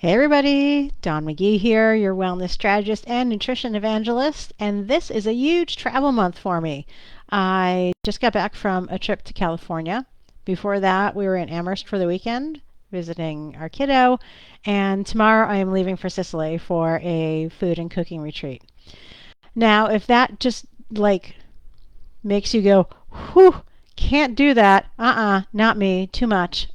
Hey everybody, Dawn McGee here, your wellness strategist and nutrition evangelist, and this is a huge travel month for me. I just got back from a trip to California. Before that, we were in Amherst for the weekend visiting our kiddo, and tomorrow I am leaving for Sicily for a food and cooking retreat. Now, if that just like makes you go, whew, can't do that, not me, too much.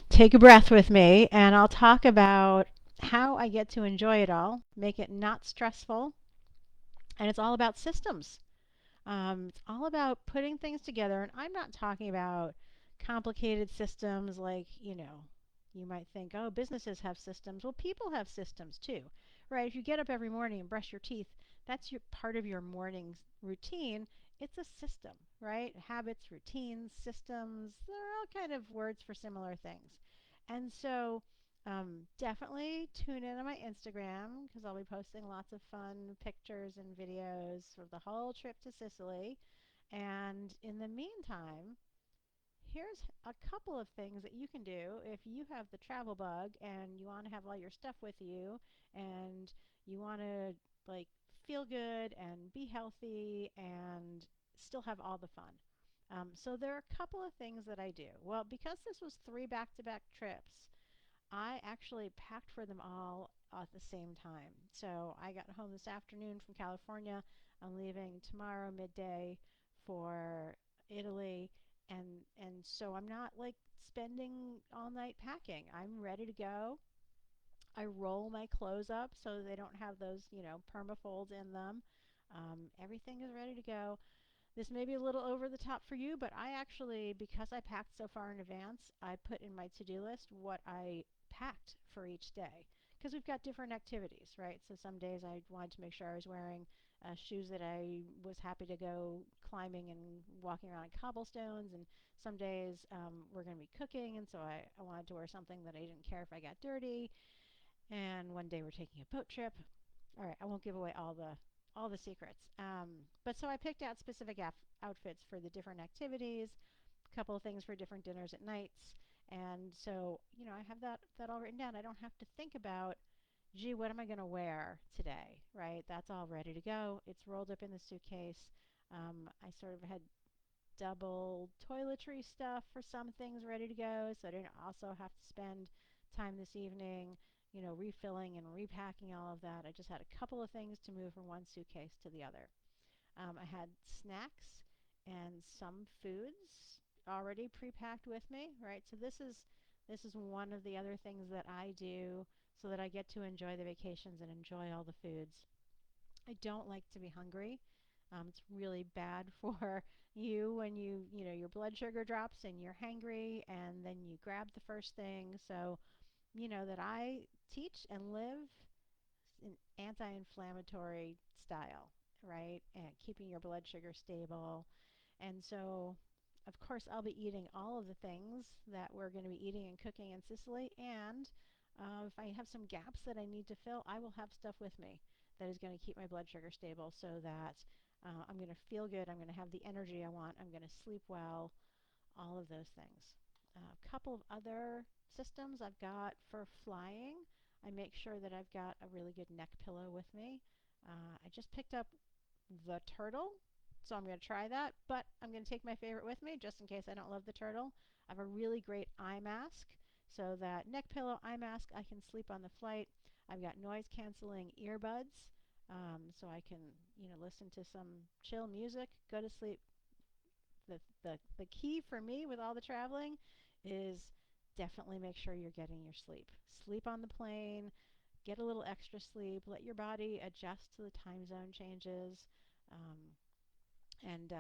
Take a breath with me, and I'll talk about how I get to enjoy it all, make it not stressful, and it's all about systems. It's all about putting things together, and I'm not talking about complicated systems like, you might think, oh, businesses have systems. Well, people have systems too, right? If you get up every morning and brush your teeth, that's your part of your morning routine. It's a system, right? Habits, routines, systems, they're all kind of words for similar things. And so definitely tune in on my Instagram because I'll be posting lots of fun pictures and videos of the whole trip to Sicily. And in the meantime, here's a couple of things that you can do if you have the travel bug and you want to have all your stuff with you and you want to like feel good and be healthy and still have all the fun. So there are a couple of things that I do. Well, because this was three back-to-back trips, I actually packed for them all at the same time. So I got home this afternoon from California. I'm leaving tomorrow midday for Italy, and so I'm not like spending all night packing. I'm ready to go. I roll my clothes up so they don't have those, perma folds in them. Everything is ready to go. This may be a little over the top for you, but I actually, because I packed so far in advance, I put in my to-do list what I packed for each day. Because we've got different activities, right? So some days I wanted to make sure I was wearing shoes that I was happy to go climbing and walking around on cobblestones. And some days we're going to be cooking, and so I wanted to wear something that I didn't care if I got dirty. And one day we're taking a boat trip. All right, I won't give away all the secrets. But so I picked out specific outfits for the different activities, a couple of things for different dinners at nights, and so I have that all written down. I don't have to think about, gee, what am I going to wear today? Right? That's all ready to go. It's rolled up in the suitcase. I sort of had double toiletry stuff for some things ready to go, so I didn't also have to spend time this evening, refilling and repacking all of that. I just had a couple of things to move from one suitcase to the other. I had snacks and some foods already pre-packed with me, right? So this is one of the other things that I do so that I get to enjoy the vacations and enjoy all the foods. I don't like to be hungry. It's really bad for you when your blood sugar drops and you're hangry and then you grab the first thing. So, that I teach and live an anti-inflammatory style, right? And keeping your blood sugar stable. And so, of course, I'll be eating all of the things that we're going to be eating and cooking in Sicily. And if I have some gaps that I need to fill, I will have stuff with me that is going to keep my blood sugar stable so that I'm going to feel good. I'm going to have the energy I want. I'm going to sleep well, all of those things. A couple of other systems I've got for flying. I make sure that I've got a really good neck pillow with me. I just picked up the turtle, so I'm going to try that, but I'm going to take my favorite with me just in case I don't love the turtle. I have a really great eye mask, so that neck pillow, eye mask, I can sleep on the flight. I've got noise canceling earbuds, so I can, listen to some chill music, go to sleep. The key for me with all the traveling is definitely make sure you're getting your sleep. Sleep on the plane, get a little extra sleep, let your body adjust to the time zone changes, um, and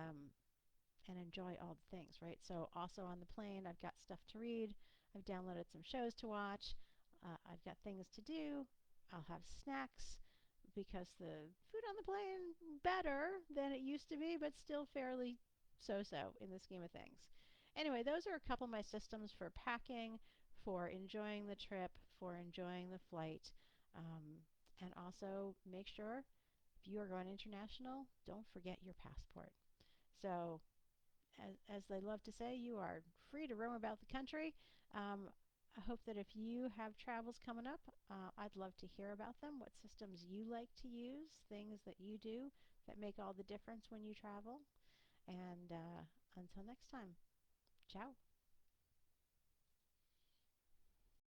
enjoy all the things, right? So also on the plane, I've got stuff to read. I've downloaded some shows to watch. I've got things to do. I'll have snacks because the food on the plane better than it used to be, but still fairly so-so in the scheme of things. Anyway, those are a couple of my systems for packing, for enjoying the trip, for enjoying the flight, um, and also make sure if you are going international, don't forget your passport. So as they love to say, you are free to roam about the country. Um, I hope that if you have travels coming up, I'd love to hear about them, what systems you like to use, things that you do that make all the difference when you travel. And until next time, ciao.